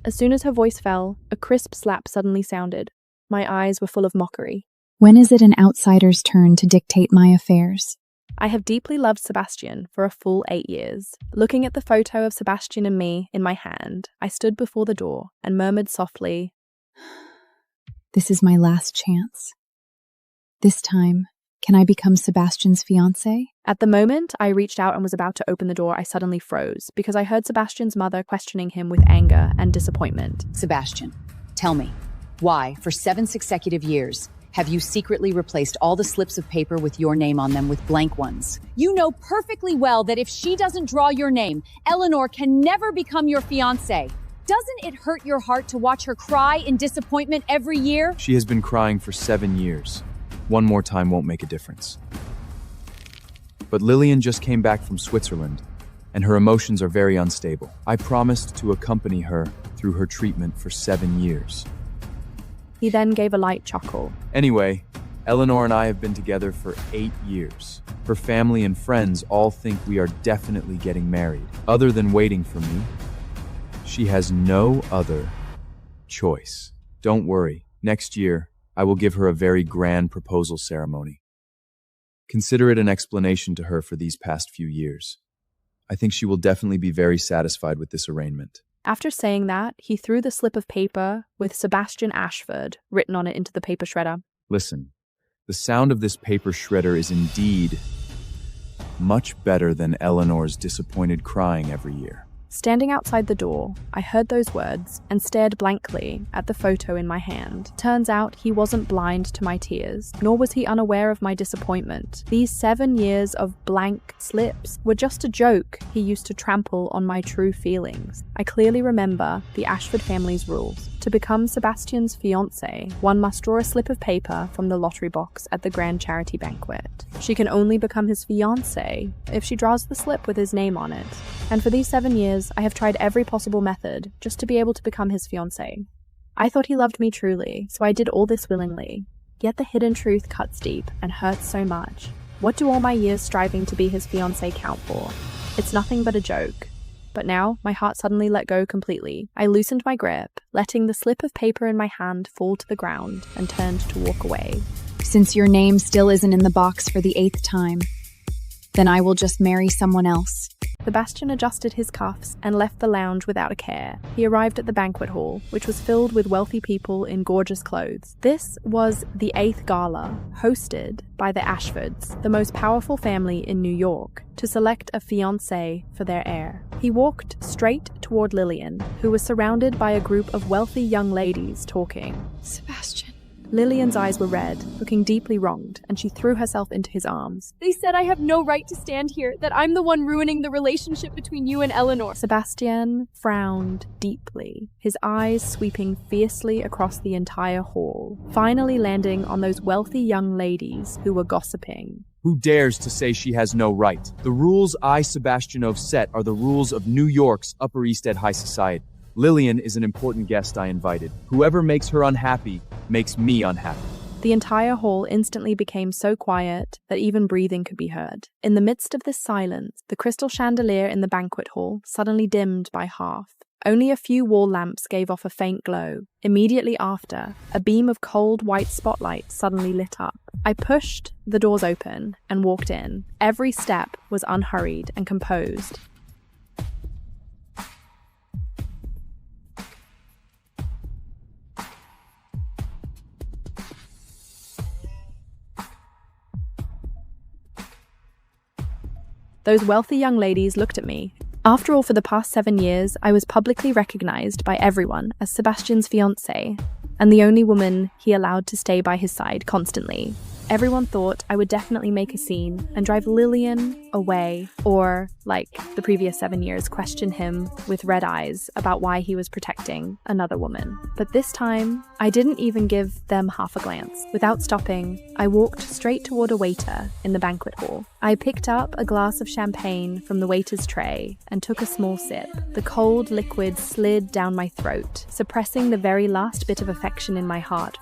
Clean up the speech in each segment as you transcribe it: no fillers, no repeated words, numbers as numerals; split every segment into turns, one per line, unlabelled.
As soon as her voice fell, a crisp slap suddenly sounded. My eyes were full of mockery.
When is it an outsider's turn to dictate my affairs?
I have deeply loved Sebastian for a full 8 years. Looking at the photo of Sebastian and me in my hand, I stood before the door and murmured softly,
This is my last chance. This time, can I become Sebastian's fiancée?
At the moment I reached out and was about to open the door, I suddenly froze because I heard Sebastian's mother questioning him with anger and disappointment.
Sebastian, tell me, why, for 7 consecutive years, have you secretly replaced all the slips of paper with your name on them with blank ones? You know perfectly well that if she doesn't draw your name, Eleanor can never become your fiancé. Doesn't it hurt your heart to watch her cry in disappointment every year?
She has been crying for 7 years. One more time won't make a difference. But Lillian just came back from Switzerland, and her emotions are very unstable. I promised to accompany her through her treatment for 7 years.
He then gave a light chuckle.
Anyway, Eleanor and I have been together for 8 years. Her family and friends all think we are definitely getting married. Other than waiting for me, she has no other choice. Don't worry, next year, I will give her a very grand proposal ceremony. Consider it an explanation to her for these past few years. I think she will definitely be very satisfied with this arrangement.
After saying that, he threw the slip of paper with Sebastian Ashford written on it into the paper shredder.
Listen, the sound of this paper shredder is indeed much better than Eleanor's disappointed crying every year.
Standing outside the door, I heard those words and stared blankly at the photo in my hand. Turns out he wasn't blind to my tears, nor was he unaware of my disappointment. These 7 years of blank slips were just a joke he used to trample on my true feelings. I clearly remember the Ashford family's rules. To become Sebastian's fiancée, one must draw a slip of paper from the lottery box at the grand charity banquet. She can only become his fiancée if she draws the slip with his name on it. And for these 7 years, I have tried every possible method just to be able to become his fiancée. I thought he loved me truly, so I did all this willingly. Yet the hidden truth cuts deep and hurts so much. What do all my years striving to be his fiancée count for? It's nothing but a joke. But now, my heart suddenly let go completely. I loosened my grip, letting the slip of paper in my hand fall to the ground, and turned to walk away.
Since your name still isn't in the box for the 8th time, then I will just marry someone else.
Sebastian adjusted his cuffs and left the lounge without a care. He arrived at the banquet hall, which was filled with wealthy people in gorgeous clothes. This was the 8th gala, hosted by the Ashfords, the most powerful family in New York, to select a fiancé for their heir. He walked straight toward Lillian, who was surrounded by a group of wealthy young ladies talking.
Sebastian.
Lillian's eyes were red, looking deeply wronged, and she threw herself into his arms.
They said I have no right to stand here, that I'm the one ruining the relationship between you and Eleanor.
Sebastian frowned deeply, his eyes sweeping fiercely across the entire hall, finally landing on those wealthy young ladies who were gossiping.
Who dares to say she has no right? The rules I, Sebastianov, set are the rules of New York's Upper East End high society. Lillian is an important guest I invited. Whoever makes her unhappy makes me unhappy.
The entire hall instantly became so quiet that even breathing could be heard. In the midst of this silence, the crystal chandelier in the banquet hall suddenly dimmed by half. Only a few wall lamps gave off a faint glow. Immediately after, a beam of cold white spotlight suddenly lit up. I pushed the doors open and walked in. Every step was unhurried and composed. Those wealthy young ladies looked at me. After all, for the past 7 years, I was publicly recognized by everyone as Sebastian's fiancée, and the only woman he allowed to stay by his side constantly. Everyone thought I would definitely make a scene and drive Lillian away, or, like the previous 7 years, question him with red eyes about why he was protecting another woman. But this time, I didn't even give them half a glance. Without stopping, I walked straight toward a waiter in the banquet hall. I picked up a glass of champagne from the waiter's tray and took a small sip. The cold liquid slid down my throat, suppressing the very last bit of affection in my heart.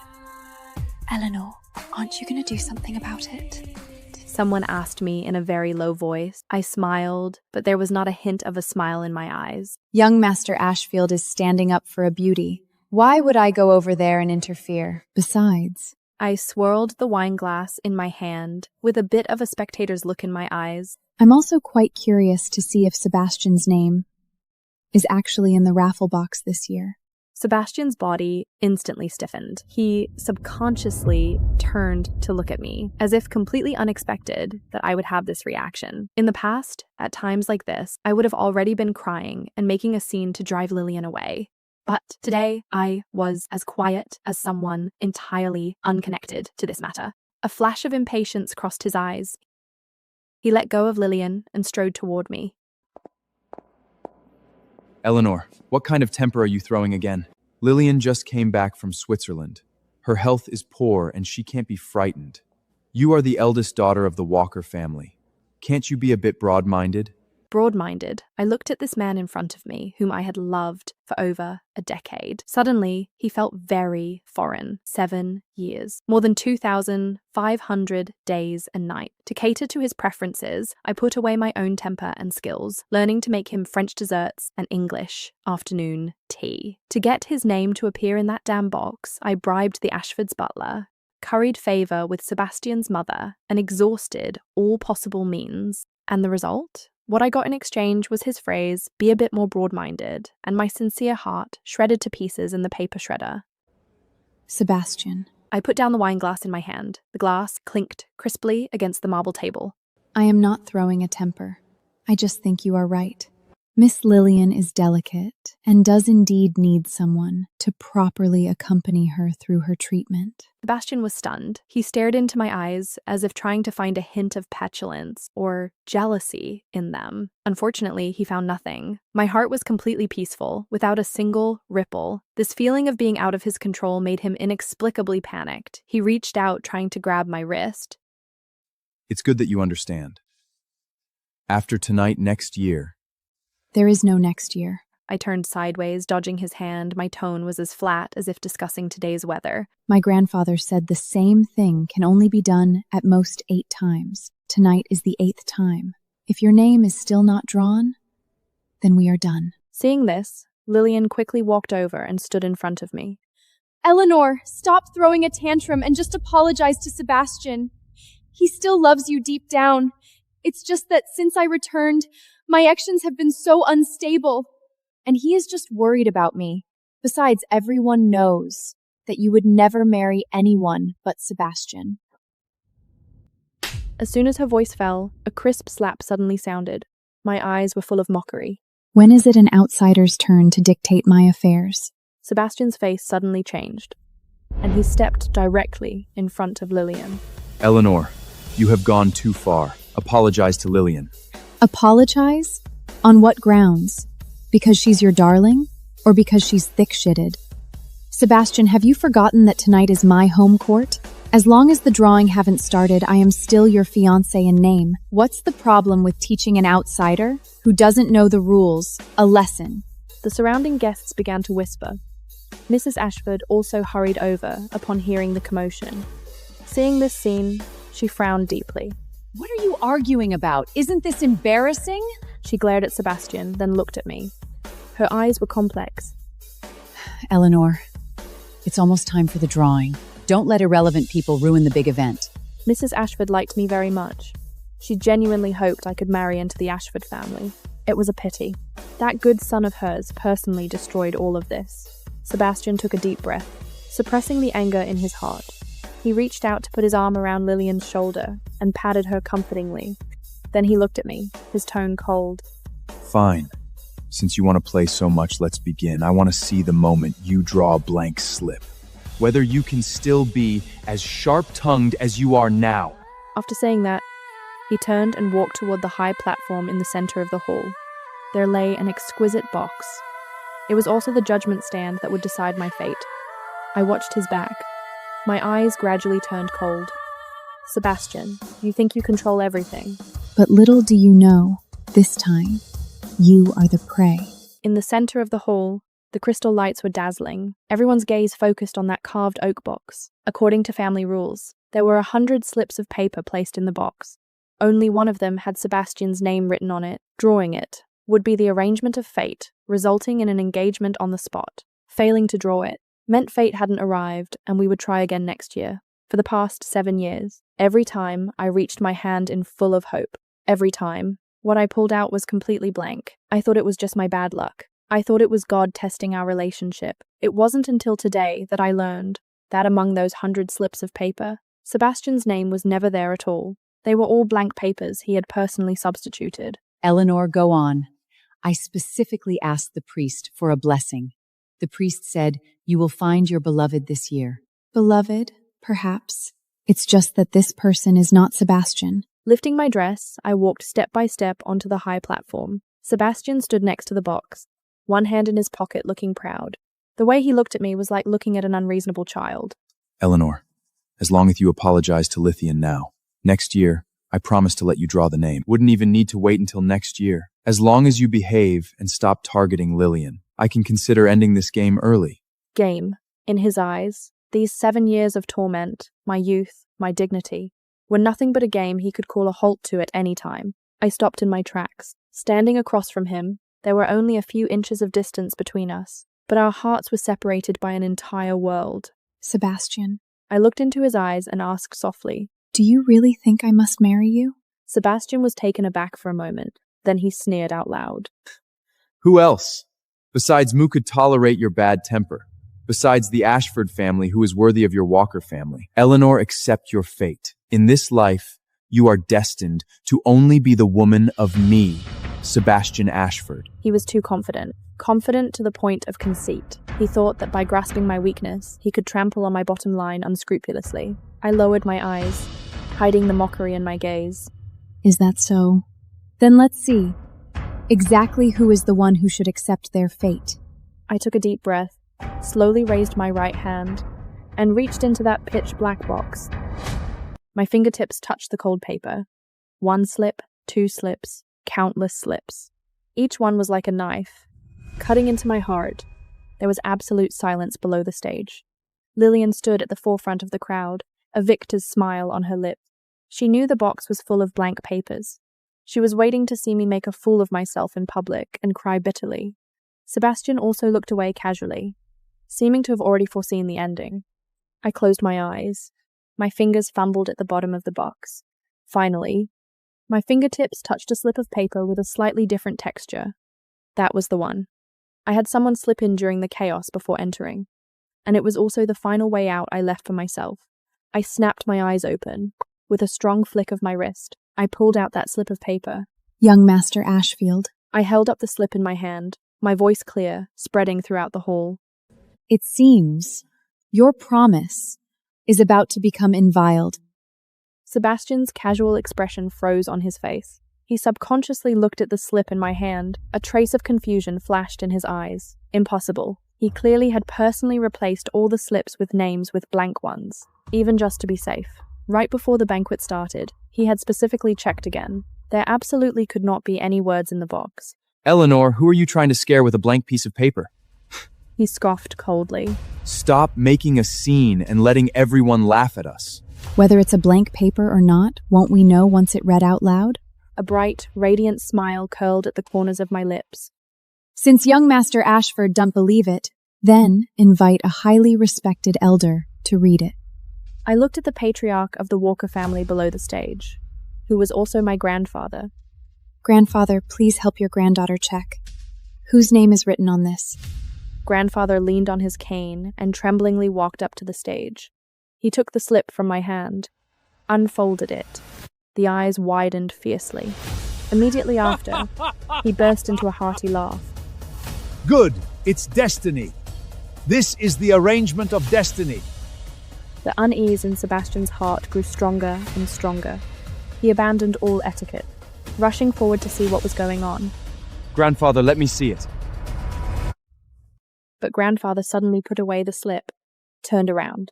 Eleanor, aren't you going to do something about it?
Someone asked me in a very low voice. I smiled, but there was not a hint of a smile in my eyes.
Young Master Ashfield is standing up for a beauty. Why would I go over there and interfere? Besides,
I swirled the wine glass in my hand, with a bit of a spectator's look in my eyes.
I'm also quite curious to see if Sebastian's name is actually in the raffle box this year.
Sebastian's body instantly stiffened. He subconsciously turned to look at me, as if completely unexpected that I would have this reaction. In the past, at times like this, I would have already been crying and making a scene to drive Lillian away. But today, I was as quiet as someone entirely unconnected to this matter. A flash of impatience crossed his eyes. He let go of Lillian and strode toward me.
Eleanor, what kind of temper are you throwing again? Lillian just came back from Switzerland. Her health is poor and she can't be frightened. You are the eldest daughter of the Walker family. Can't you be a bit broad-minded?
Broad-minded, I looked at this man in front of me, whom I had loved for over a decade. Suddenly, he felt very foreign. 7 years. More than 2,500 days and nights. To cater to his preferences, I put away my own temper and skills, learning to make him French desserts and English afternoon tea. To get his name to appear in that damn box, I bribed the Ashford's butler, curried favor with Sebastian's mother, and exhausted all possible means. And the result? What I got in exchange was his phrase, "Be a bit more broad-minded," and my sincere heart shredded to pieces in the paper shredder.
Sebastian,
I put down the wine glass in my hand. The glass clinked crisply against the marble table.
I am not throwing a temper. I just think you are right. Miss Lillian is delicate and does indeed need someone to properly accompany her through her treatment.
Sebastian was stunned. He stared into my eyes as if trying to find a hint of petulance or jealousy in them. Unfortunately, he found nothing. My heart was completely peaceful, without a single ripple. This feeling of being out of his control made him inexplicably panicked. He reached out, trying to grab my wrist.
It's good that you understand. After tonight next year,
There is no next year.
I turned sideways, dodging his hand. My tone was as flat as if discussing today's weather.
My grandfather said the same thing can only be done at most 8 times. Tonight is the 8th time. If your name is still not drawn, then we are done.
Seeing this, Lillian quickly walked over and stood in front of me.
Eleanor, stop throwing a tantrum and just apologize to Sebastian. He still loves you deep down. It's just that since I returned, my actions have been so unstable, and he is just worried about me. Besides, everyone knows that you would never marry anyone but Sebastian.
As soon as her voice fell, a crisp slap suddenly sounded. My eyes were full of mockery.
When is it an outsider's turn to dictate my affairs?
Sebastian's face suddenly changed, and he stepped directly in front of Lillian.
Eleanor, you have gone too far. Apologize to Lillian.
Apologize? On what grounds? Because she's your darling? Or because she's thick-shitted? Sebastian, have you forgotten that tonight is my home court? As long as the drawing haven't started, I am still your fiancé in name. What's the problem with teaching an outsider who doesn't know the rules a lesson?
The surrounding guests began to whisper. Mrs. Ashford also hurried over upon hearing the commotion. Seeing this scene, she frowned deeply.
What are you arguing about? Isn't this embarrassing?
She glared at Sebastian, then looked at me. Her eyes were complex.
Eleanor, it's almost time for the drawing. Don't let irrelevant people ruin the big event.
Mrs. Ashford liked me very much. She genuinely hoped I could marry into the Ashford family. It was a pity. That good son of hers personally destroyed all of this. Sebastian took a deep breath, suppressing the anger in his heart. He reached out to put his arm around Lillian's shoulder and patted her comfortingly. Then he looked at me, his tone cold.
Fine. Since you want to play so much, let's begin. I want to see the moment you draw a blank slip. Whether you can still be as sharp-tongued as you are now.
After saying that, he turned and walked toward the high platform in the center of the hall. There lay an exquisite box. It was also the judgment stand that would decide my fate. I watched his back. My eyes gradually turned cold. Sebastian, you think you control everything.
But little do you know, this time, you are the prey.
In the center of the hall, the crystal lights were dazzling. Everyone's gaze focused on that carved oak box. According to family rules, there were 100 slips of paper placed in the box. Only one of them had Sebastian's name written on it. Drawing it would be the arrangement of fate, resulting in an engagement on the spot. Failing to draw it meant fate hadn't arrived and we would try again next year. For the past 7 years, every time I reached my hand in full of hope. Every time, what I pulled out was completely blank. I thought it was just my bad luck. I thought it was God testing our relationship. It wasn't until today that I learned that among those 100 slips of paper, Sebastian's name was never there at all. They were all blank papers he had personally substituted.
Eleanor, go on. I specifically asked the priest for a blessing. The priest said, "You will find your beloved this year."
Beloved, perhaps. It's just that this person is not Sebastian.
Lifting my dress, I walked step by step onto the high platform. Sebastian stood next to the box, one hand in his pocket looking proud. The way he looked at me was like looking at an unreasonable child.
Eleanor, as long as you apologize to Lillian now, next year, I promise to let you draw the name. Wouldn't even need to wait until next year. As long as you behave and stop targeting Lillian, I can consider ending this game early.
Game. In his eyes, these 7 years of torment, my youth, my dignity, were nothing but a game he could call a halt to at any time. I stopped in my tracks. Standing across from him, there were only a few inches of distance between us, but our hearts were separated by an entire world.
Sebastian,
I looked into his eyes and asked softly,
do you really think I must marry you?
Sebastian was taken aback for a moment. Then he sneered out loud.
Who else? Besides who could tolerate your bad temper? Besides the Ashford family, who is worthy of your Walker family? Eleanor, accept your fate. In this life, you are destined to only be the woman of me, Sebastian Ashford.
He was too confident. Confident to the point of conceit. He thought that by grasping my weakness, he could trample on my bottom line unscrupulously. I lowered my eyes, hiding the mockery in my gaze.
Is that so? Then let's see. Exactly who is the one who should accept their fate?
I took a deep breath, slowly raised my right hand, and reached into that pitch-black box. My fingertips touched the cold paper. 1 slip, 2 slips, countless slips. Each one was like a knife, cutting into my heart. There was absolute silence below the stage. Lillian stood at the forefront of the crowd, a victor's smile on her lips. She knew the box was full of blank papers. She was waiting to see me make a fool of myself in public and cry bitterly. Sebastian also looked away casually, seeming to have already foreseen the ending. I closed my eyes. My fingers fumbled at the bottom of the box. Finally, my fingertips touched a slip of paper with a slightly different texture. That was the one. I had someone slip in during the chaos before entering, and it was also the final way out I left for myself. I snapped my eyes open. With a strong flick of my wrist, I pulled out that slip of paper.
Young Master Ashfield.
I held up the slip in my hand, my voice clear, spreading throughout the hall.
It seems your promise is about to become invioled.
Sebastian's casual expression froze on his face. He subconsciously looked at the slip in my hand. A trace of confusion flashed in his eyes. Impossible. He clearly had personally replaced all the slips with names with blank ones, even just to be safe. Right before the banquet started, he had specifically checked again. There absolutely could not be any words in the box.
Eleanor, who are you trying to scare with a blank piece of paper?
He scoffed coldly.
Stop making a scene and letting everyone laugh at us.
Whether it's a blank paper or not, won't we know once it read out loud?
A bright, radiant smile curled at the corners of my lips.
Since young Master Ashford don't believe it, then invite a highly respected elder to read it.
I looked at the patriarch of the Walker family below the stage, who was also my grandfather.
Grandfather, please help your granddaughter check. Whose name is written on this?
Grandfather leaned on his cane and tremblingly walked up to the stage. He took the slip from my hand, unfolded it. The eyes widened fiercely. Immediately after, he burst into a hearty laugh.
Good, it's destiny. This is the arrangement of destiny.
The unease in Sebastian's heart grew stronger and stronger. He abandoned all etiquette, rushing forward to see what was going on.
Grandfather, let me see it.
But Grandfather suddenly put away the slip, turned around,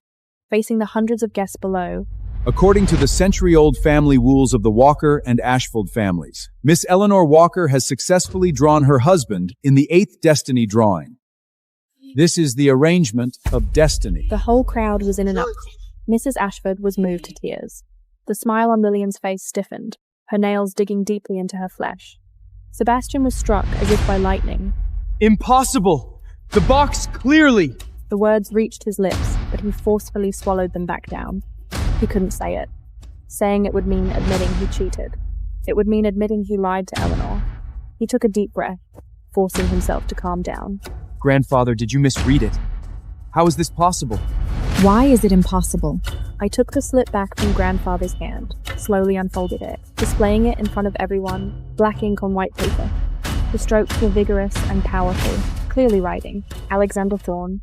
facing the hundreds of guests below.
According to the century-old family rules of the Walker and Ashford families, Miss Eleanor Walker has successfully drawn her husband in the 8th destiny drawing. This is the arrangement of destiny.
The whole crowd was in an uproar. Mrs. Ashford was moved to tears. The smile on Lillian's face stiffened. her nails digging deeply into her flesh. Sebastian was struck as if by lightning.
Impossible! The box clearly!
The words reached his lips, but he forcefully swallowed them back down. He couldn't say it. Saying it would mean admitting he cheated. It would mean admitting he lied to Eleanor. He took a deep breath, forcing himself to calm down.
Grandfather, did you misread it? How is this possible?
Why is it impossible?
I took the slip back from Grandfather's hand, slowly unfolded it, displaying it in front of everyone, black ink on white paper. The strokes were vigorous and powerful, clearly writing, Alexander Thorne,